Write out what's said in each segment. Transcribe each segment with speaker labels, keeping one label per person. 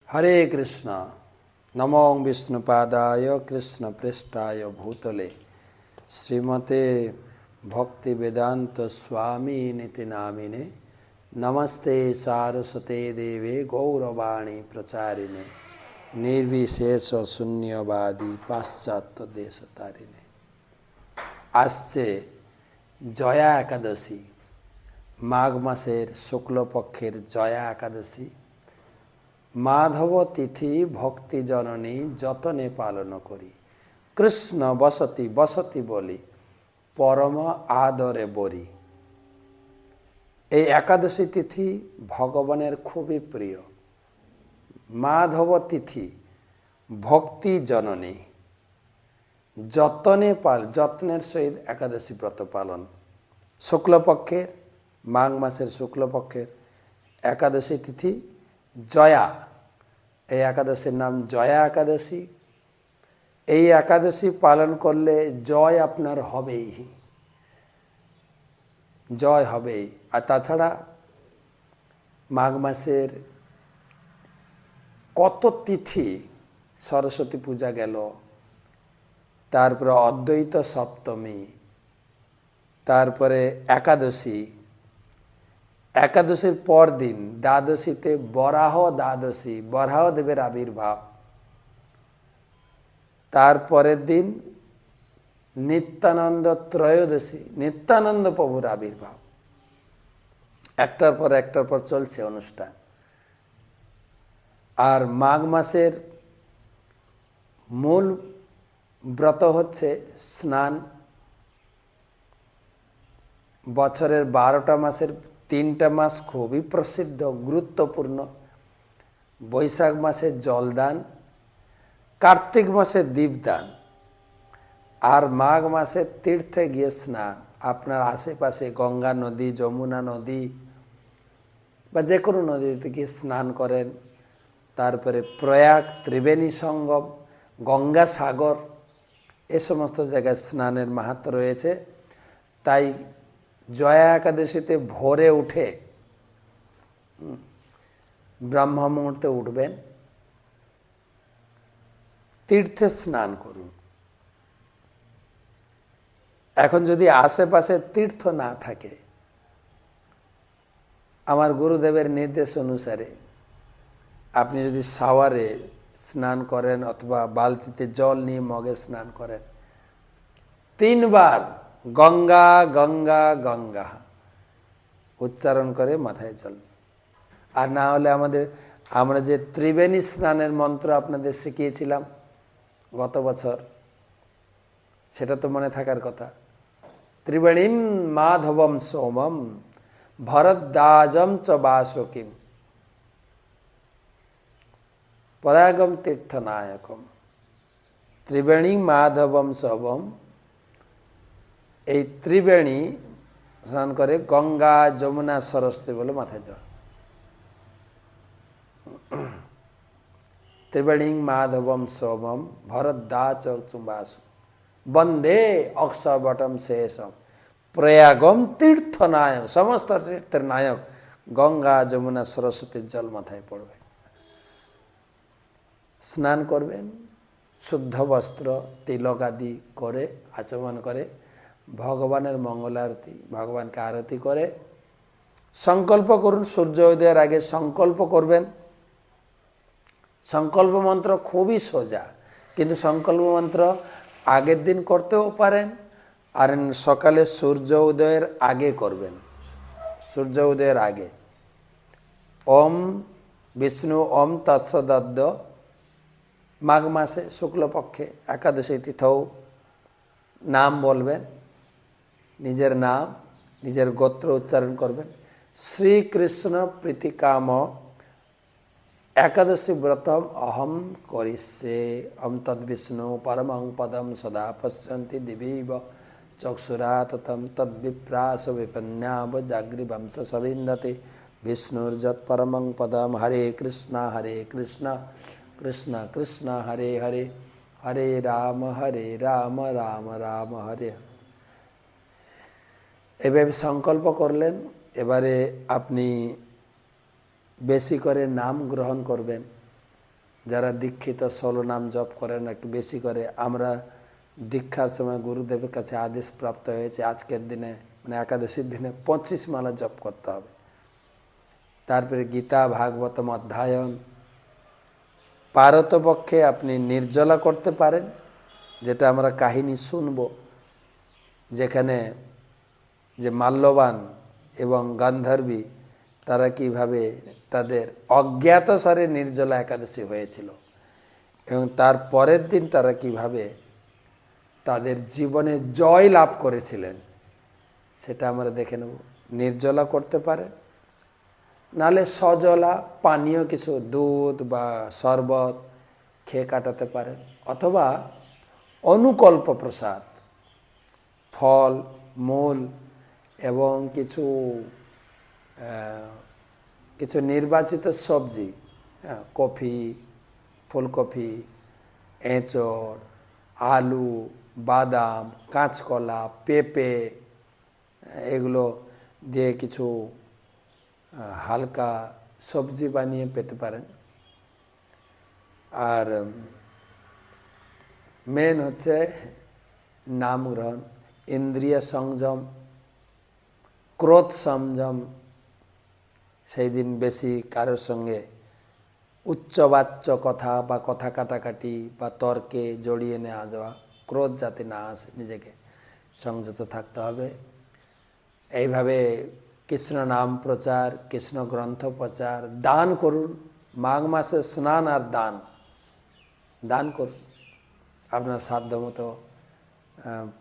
Speaker 1: हरे कृष्ण नमो विष्णुपादाय कृष्ण पृष्ठाय भूतले श्रीमते भक्ति वेदांत स्वामी निति नामिने नमस्ते सारस्वते देवे गौरवाणी प्रचारिणे निर्विशेष शून्यवादी पाश्चात्य देशतारिणे। आसছে জয়া একাদশী, মাঘ মাসের শুক্লপক্ষের জয়া একাদশী। মাধব তিথি ভক্তি জননী যতনে পালন করি, কৃষ্ণ বসতি বসতি বলি পরম আদরে বরি। এই একাদশী তিথি ভগবানের খুবই প্রিয়। মাধব তিথি ভক্তি জননী যত্নের সহিত একাদশী ব্রত পালন। শুক্লপক্ষের মাঘ মাসের শুক্লপক্ষের একাদশী তিথি জয়া, এই একাদশীর নাম জয়া একাদশী। এই একাদশী পালন করলে জয় আপনার হবেই, জয় হবেই। আর তাছাড়া মাঘ মাসের কত তিথি, সরস্বতী পূজা গেল, তারপরে অদ্বৈত সপ্তমী, তারপরে একাদশী, একাদশীর পর দিন দ্বাদশীতে বরাহ দ্বাদশী, বরাহ দেবের আবির্ভাব, তারপরের দিন নিত্যানন্দ ত্রয়োদশী, নিত্যানন্দ প্রভুর আবির্ভাব। একটার পর চলছে অনুষ্ঠান। আর মাঘ মাসের মূল ব্রত হচ্ছে স্নান। বছরের 12টা মাসের 3টা মাস খুবই প্রসিদ্ধ, গুরুত্বপূর্ণ। বৈশাখ মাসে জলদান, কার্তিক মাসে দীপদান, আর মাঘ মাসে তীর্থে গিয়ে স্নান। আপনার আশেপাশে গঙ্গা নদী, যমুনা নদী বা যে কোনো নদীতে গিয়ে স্নান করেন। তারপরে প্রয়াগ, ত্রিবেণী সঙ্গম, গঙ্গা সাগর, এ সমস্ত জায়গায় স্নানের মাহাত্ম্য রয়েছে। তাই জয়া একাদশীতে ভোরে উঠে ব্রহ্ম মুহূর্তে উঠবেন, তীর্থে স্নান করুন। এখন যদি আশেপাশে তীর্থ না থাকে, আমার গুরুদেবের নির্দেশ অনুসারে আপনি যদি শাওয়ারে স্নান করেন অথবা বালতিতে জল নিয়ে মগে স্নান করেন, 3 বার গঙ্গা গঙ্গা গঙ্গা উচ্চারণ করে মাথায় জল। আর না হলে আমরা যে ত্রিবেণী স্নানের মন্ত্র আপনাদের শিখিয়েছিলাম গত বছর, সেটা তো মনে থাকার কথা। ত্রিবেণীম মাধবম সোমম ভরদ্বাজম চ বাসকিম পরাগম তীর্থনায়কম। ত্রিবেণী মাধবম সোমম, এই ত্রিবেণী স্নান করে গঙ্গা যমুনা সরস্বতী বলে মাথায় জল। ত্রিবেণী মাধবম সোমম ভরদ্বাজ চুম্বাস বন্দে অক্ষবটম শেষম প্রয়াগম তীর্থনায়ক। সমস্ত তীর্থের নায়ক গঙ্গা যমুনা সরস্বতীর জল মাথায় পড়বে। স্নান করবেন, শুদ্ধ বস্ত্র তিলক আদি করে আচমন করে ভগবানের মঙ্গলারতি, ভগবানকে আরতি করে সংকল্প করুন। সূর্য উদয়ের আগে সংকল্প করবেন। সংকল্প মন্ত্র খুবই সোজা, কিন্তু সংকল্প মন্ত্র আগের দিন করতেও পারেন, আর সকালে সূর্য উদয়ের আগে করবেন। সূর্য উদয়ের আগে ওম বিষ্ণু ওম তৎসদ্য। মাঘ মাসে শুক্লপক্ষে একাদশী তিথৌ নাম বলবেন, নিজের নাম, নিজের গোত্র উচ্চারণ করবেন। শ্রীকৃষ্ণ প্রীতিকাম একাদশী ব্রতম অহম করিষ্যে অম তদ্বিষ্ণু পরমং পদম সদা পশ্যন্তি দিবীব চক্ষুরা ততম তদ্বিপ্রাস বিপন্যাব জাগ্রীবংশ সবিন্দতে বিষ্ণুর্যৎ পরমং পদম। হরে কৃষ্ণ কৃষ্ণ কৃষ্ণ হরে হরে, হরে রাম রাম রাম হরে। এভাবে সংকল্প করলেন। এবারে আপনি বেশি করে নাম গ্রহণ করবেন। যারা দীক্ষিত 16 নাম জপ করেন, একটু বেশি করে। আমরা দীক্ষার সময় গুরুদেবের কাছে আদেশ প্রাপ্ত হয়েছে আজকের দিনে, মানে একাদশীর দিনে 25 মালা জপ করতে হবে। তারপরে গীতা ভাগবতম অধ্যয়ন। পারতপক্ষে আপনি নির্জলা করতে পারেন, যেটা আমরা কাহিনী শুনব, যেখানে যে মাল্যবান এবং গান্ধর্বী তারা কিভাবে তাদের অজ্ঞাতসারে নির্জলা একাদশী হয়েছিল এবং তার পরের দিন তারা কিভাবে তাদের জীবনে জয় লাভ করেছিলেন, সেটা আমরা দেখে নেব। নির্জলা করতে পারে, নালে সজলা পানীয় কিছু দুধ বা শরবত খেয়ে কাটাতে পারেন, অথবা অনুকল্প প্রসাদ, ফল মূল এবং কিছু কিছু নির্বাচিত সবজি, কফি, ফুলকপি, এঁচড়, আলু, বাদাম, কাঁচকলা, পেঁপে, এগুলো দিয়ে কিছু হালকা সবজি বানিয়ে পেতে পারেন। আর মেন হচ্ছে নাম গ্রহণ, ইন্দ্রিয় সংযম, ক্রোধ সংযম। সেই দিন বেশি কারোর সঙ্গে উচ্চবাচ্য কথা বা কথা কাটাকাটি বা তর্কে জড়িয়ে নেওয়া যাওয়া, ক্রোধ যাতে না আসে, নিজেকে সংযত থাকতে হবে। এইভাবে কৃষ্ণ নাম প্রচার, কৃষ্ণ গ্রন্থ প্রচার, দান করুন। মাঘ মাসে স্নান আর দান, দান করুন আপনার সাধ্যমতো।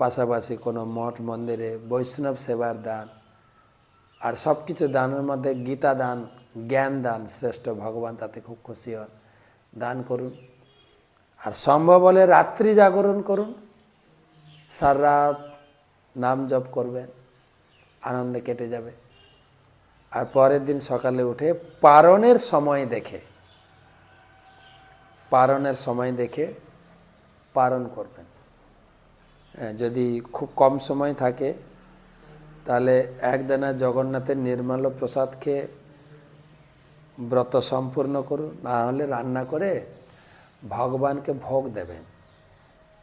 Speaker 1: পাশাপাশি কোনো মঠ মন্দিরে বৈষ্ণব সেবার দান, আর সব কিছু দানের মধ্যে গীতা দান, জ্ঞান দান শ্রেষ্ঠ, ভগবান তাতে খুব খুশি হন। দান করুন। আর সম্ভব হলে রাত্রি জাগরণ করুন, সারা রাত নাম জপ করবেন, আনন্দে কেটে যাবে। আর পরের দিন সকালে উঠে পারণের সময় দেখে, পারণের সময় দেখে পারণ করবেন। যদি খুব কম সময় থাকে তাহলে একদানা জগন্নাথের নির্মল প্রসাদ খেয়ে ব্রত সম্পূর্ণ করুন, না হলে রান্না করে ভগবানকে ভোগ দেবেন,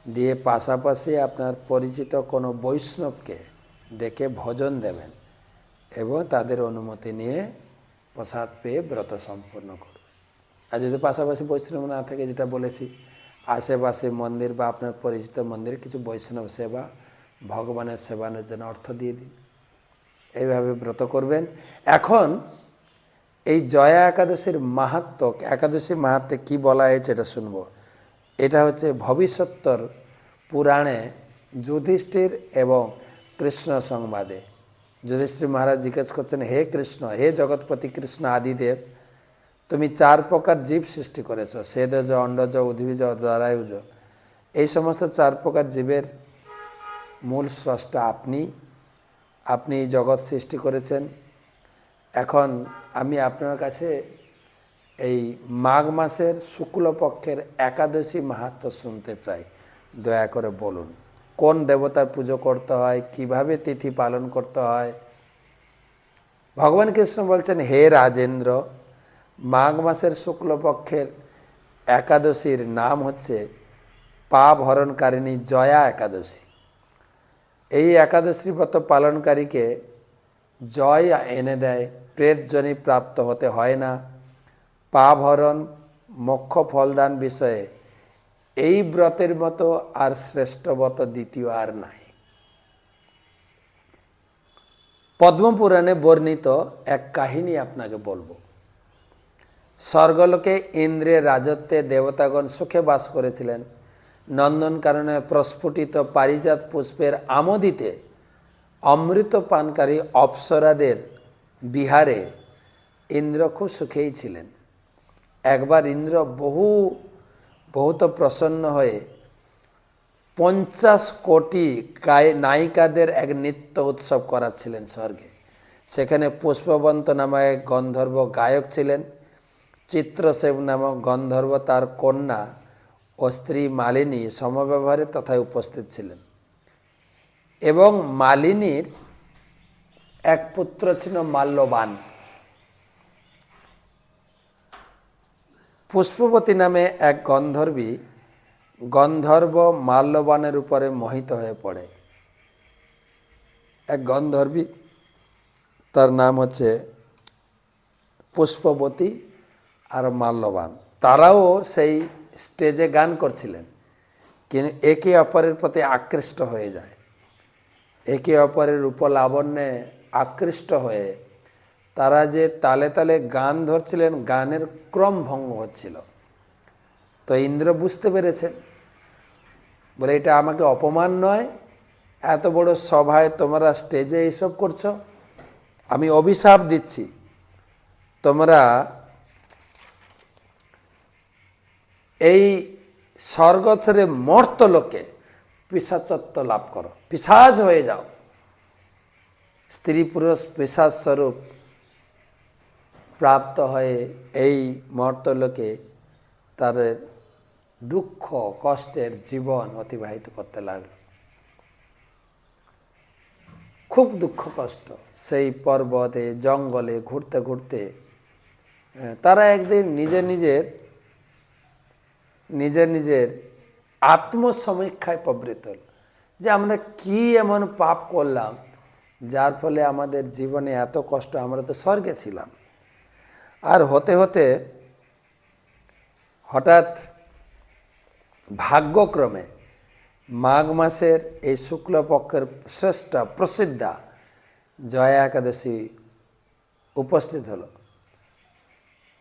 Speaker 1: দিয়ে পাশাপাশি আপনার পরিচিত কোনো বৈষ্ণবকে ডেকে ভোজন দেবেন এবং তাদের অনুমতি নিয়ে প্রসাদ পেয়ে ব্রত সম্পূর্ণ করবেন। আর যদি পাশাপাশি বৈষ্ণব না থাকে, যেটা বলেছি, আশেপাশে মন্দির বা আপনার পরিচিত মন্দিরে কিছু বৈষ্ণব সেবা, ভগবানের সেবানের জন্য অর্থ দিয়ে দিন। এইভাবে ব্রত করবেন। এখন এই জয়া একাদশীর মাহাত্ম্য, একাদশীর মাহাত্ম্যে কী বলা হয়েছে এটা শুনবো। এটা হচ্ছে ভবিষ্যত্তর পুরাণে যুধিষ্ঠির এবং কৃষ্ণ সংবাদে। যুধিষ্ঠির মহারাজ জিজ্ঞেস করছেন, হে কৃষ্ণ, হে জগৎপতি কৃষ্ণ আদিদেব, তুমি 4 প্রকার জীব সৃষ্টি করেছ, সেদজ, অন্ডজ, উদ্ভিজ, জরায়ুজ। এই সমস্ত 4 প্রকার জীবের মূল স্রষ্টা আপনি, আপনি জগৎ সৃষ্টি করেছেন। এখন আমি আপনার কাছে এই মাঘ মাসের শুক্লপক্ষের একাদশী মাহাত্ম্য শুনতে চাই, দয়া করে বলুন। কোন দেবতার পুজো করতে হয়, কিভাবে তিথি পালন করতে হয়। ভগবান কৃষ্ণ বলছেন, হে রাজেন্দ্র, মাঘ মাসের শুক্লপক্ষের একাদশীর নাম হচ্ছে পাপ হরণকারিণী জয়া একাদশী। এই একাদশী ব্রত পালনকারীকে জয় এনে দেয়, প্রেতজনি প্রাপ্ত হতে হয় না, পাপ হরণ, মোক্ষ ফলদান বিষয়ে এই ব্রতের মতো আর শ্রেষ্ঠ ব্রত দ্বিতীয় আর নাই। পদ্মপুরাণে বর্ণিত এক কাহিনী আপনাকে বলবো। স্বর্গলোকে ইন্দ্রের রাজত্বে দেবতাগণ সুখে বাস করেছিলেন। নন্দনকাননে প্রস্ফুটিত পারিজাত পুষ্পের আমোদিতে অমৃত পানকারী অপ্সরাদের বিহারে ইন্দ্র খুব সুখেই ছিলেন। একবার ইন্দ্র বহুত প্রসন্ন হয়ে 50 কোটি নায়িকাদের এক নৃত্য উৎসব করাচ্ছিলেন স্বর্গে। সেখানে পুষ্পবন্ত নামক এক গন্ধর্ব গায়ক ছিলেন। চিত্রসেব নামক গন্ধর্ব তার কন্যা ও স্ত্রী মালিনী সমব্যবহারে তথায় উপস্থিত ছিলেন। এবং মালিনীর এক পুত্র ছিল মাল্যবান। পুষ্পবতী নামে এক গন্ধর্বী গন্ধর্ব মাল্যবানের উপরে মোহিত হয়ে পড়ে। এক গন্ধর্বী, তার নাম হচ্ছে পুষ্পবতী আর মাল্যবান, তারাও সেই স্টেজে গান করছিলেন, কিন্তু একে অপরের প্রতি আকৃষ্ট হয়ে যায়। একে অপরের রূপলাবণ্যে আকৃষ্ট হয়ে তারা যে তালে তালে গান ধরছিলেন, গানের ক্রম ভঙ্গ হচ্ছিল। তো ইন্দ্র বুঝতে পেরেছেন, বলে এটা আমাকে অপমান নয়, এত বড় সভায় তোমরা স্টেজে এইসব করছো, আমি অভিশাপ দিচ্ছি, তোমরা এই স্বর্গ ছেড়ে মর্তলোকে পিশাচত্ব লাভ করো, পিশাচ হয়ে যাও, স্ত্রী পুরুষ পিশাচ স্বরূপ প্রাপ্ত হয়ে এই মর্তলোকে তাদের দুঃখ কষ্টের জীবন অতিবাহিত করতে লাগলো। খুব দুঃখ কষ্ট, সেই পর্বতে জঙ্গলে ঘুরতে ঘুরতে তারা একদিন নিজের নিজের আত্মসমীক্ষায় প্রবৃত্ত হল, যে আমরা কি এমন পাপ করলাম যার ফলে আমাদের জীবনে এত কষ্ট, আমরা তো স্বর্গে ছিলাম। আর হতে হতে হঠাৎ ভাগ্যক্রমে মাঘ মাসের এই শুক্লপক্ষের শ্রেষ্ঠ প্রসিদ্ধা জয়া একাদশী উপস্থিত হলো।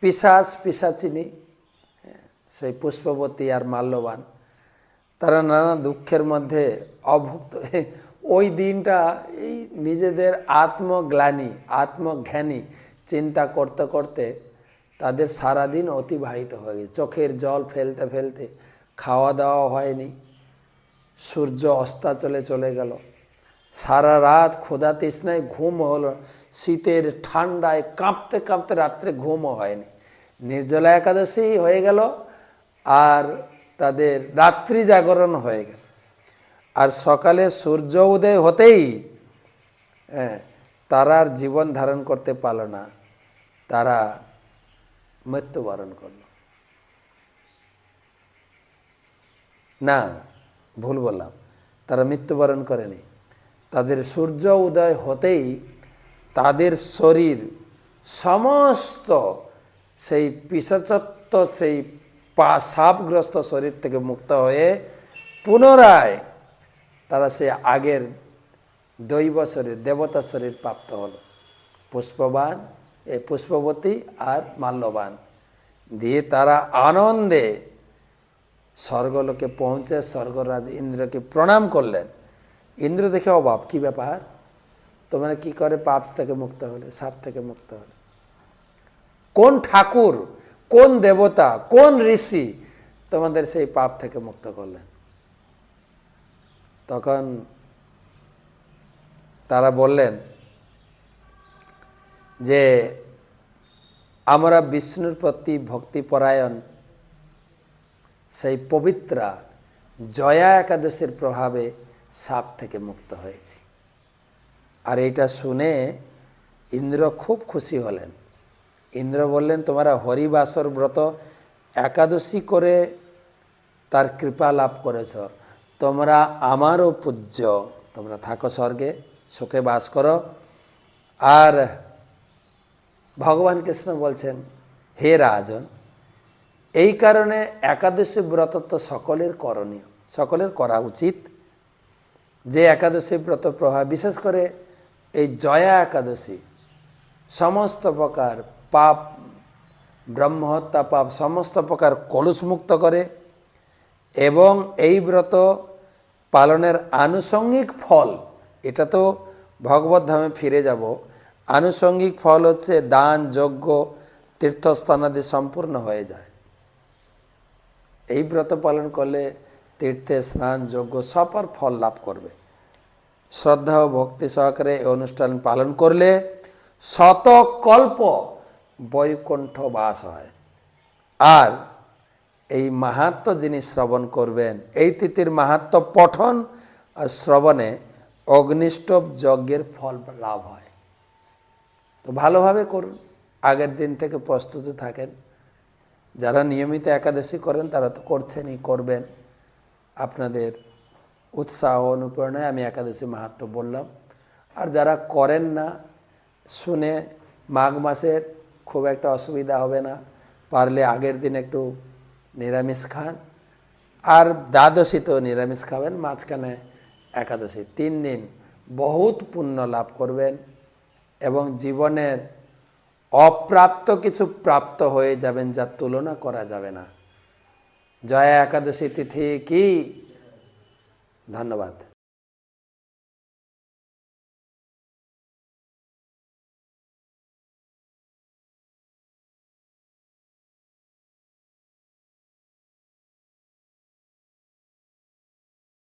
Speaker 1: পিশাচিনী সেই পুষ্পবতী আর মাল্যবান, তারা নানা দুঃখের মধ্যে অভুক্ত। ওই দিনটা এই নিজেদের আত্মগ্লানি আত্মজ্ঞানী চিন্তা করতে করতে তাদের সারাদিন অতিবাহিত হয়ে গেছে। চোখের জল ফেলতে ফেলতে, খাওয়া দাওয়া হয়নি, সূর্য অস্তাচলে চলে গেল, সারা রাত ক্ষুধা তৃষ্ণায় ঘুম হলো, শীতের ঠান্ডায় কাঁপতে কাঁপতে রাত্রে ঘুমও হয়নি। নির্জলা একাদশী হয়ে গেল আর তাদের রাত্রি জাগরণ হয়ে গেল। আর সকালে সূর্য উদয় হতেই তারা আর জীবন ধারণ করতে পারল না, তারা মৃত্যুবরণ করল। না, ভুল বললাম, তারা মৃত্যুবরণ করেনি। তাদের সূর্য উদয় হতেই তাদের শরীর সমস্ত সেই পিশাচত্ব, সেই সাপগ্রস্ত শরীর থেকে মুক্ত হয়ে পুনরায় তারা সে আগের দৈব শরীর, দেবতা শরীর প্রাপ্ত হলো। পুষ্পবতী আর মাল্যবান দিয়ে তারা আনন্দে স্বর্গলোকে পৌঁছে স্বর্গরাজ ইন্দ্রকে প্রণাম করলেন। ইন্দ্র দেখে অবাক, কি ব্যাপার, তোমরা কি করে পাপ থেকে মুক্ত হলে, সাপ থেকে মুক্ত হলে? কোন ঠাকুর, কোন দেবতা, কোন ঋষি তোমাদের সেই পাপ থেকে মুক্ত করলেন? তখন তারা বললেন যে আমরা বিষ্ণুর প্রতি ভক্তিপরায়ণ সেই পবিত্রা জয়া একাদশীর প্রভাবে সাপ থেকে মুক্ত হয়েছি। আর এটা শুনে ইন্দ্র খুব খুশি হলেন। ইন্দ্র বললেন, তোমরা হরিবাসর ব্রত একাদশী করে তার কৃপা লাভ করেছ, তোমরা আমারও পূজ্য, তোমরা থাকো স্বর্গে, সুখে বাস করো। আর ভগবান কৃষ্ণ বলছেন, হে রাজন, এই কারণে একাদশী ব্রত তো সকলের করণীয়, সকলের করা উচিত। যে একাদশী ব্রত প্রভাব, বিশেষ করে এই জয়া একাদশী সমস্ত প্রকার পাপ, ব্রহ্মহত্যা পাপ সমস্ত প্রকার কলুষমুক্ত করে, এবং এই ব্রত পালনের আনুষঙ্গিক ফল, এটা তো ভগবত ধামে ফিরে যাব, আনুষঙ্গিক ফল হচ্ছে দান, যজ্ঞ, তীর্থস্থানাদি সম্পূর্ণ হয়ে যায়। এই ব্রত পালন করলে তীর্থে স্নান, যজ্ঞ সবার ফল লাভ করবে। শ্রদ্ধা ও ভক্তি সহকারে এই অনুষ্ঠান পালন করলে শতকল্প বৈকুণ্ঠ বাস হয়। আর এই মাহাত্ম্য যিনি শ্রবণ করবেন, এই তিথির মাহাত্ম্য পঠন আর শ্রবণে অগ্নিষ্টভ যজ্ঞের ফল লাভ হয়। তো ভালোভাবে করুন, আগের দিন থেকে প্রস্তুত থাকেন, যারা নিয়মিত একাদশী করেন তারা তো করছেনই, করবেন। আপনাদের উৎসাহ অনুপ্রেরণায় আমি একাদশী মাহাত্ম্য বললাম। আর যারা করেন না, শুনে মাঘ মাসের খুব একটা অসুবিধা হবে না, পারলে আগের দিন একটু নিরামিষ খান, আর দ্বাদশী তো নিরামিষ খাবেন, মাঝখানে একাদশী, 3 দিন বহুত পুণ্য লাভ করবেন এবং জীবনের অপ্রাপ্ত কিছু প্রাপ্ত হয়ে যাবেন, যার তুলনা করা যাবে না। জয়া একাদশী তিথি কি! ধন্যবাদ।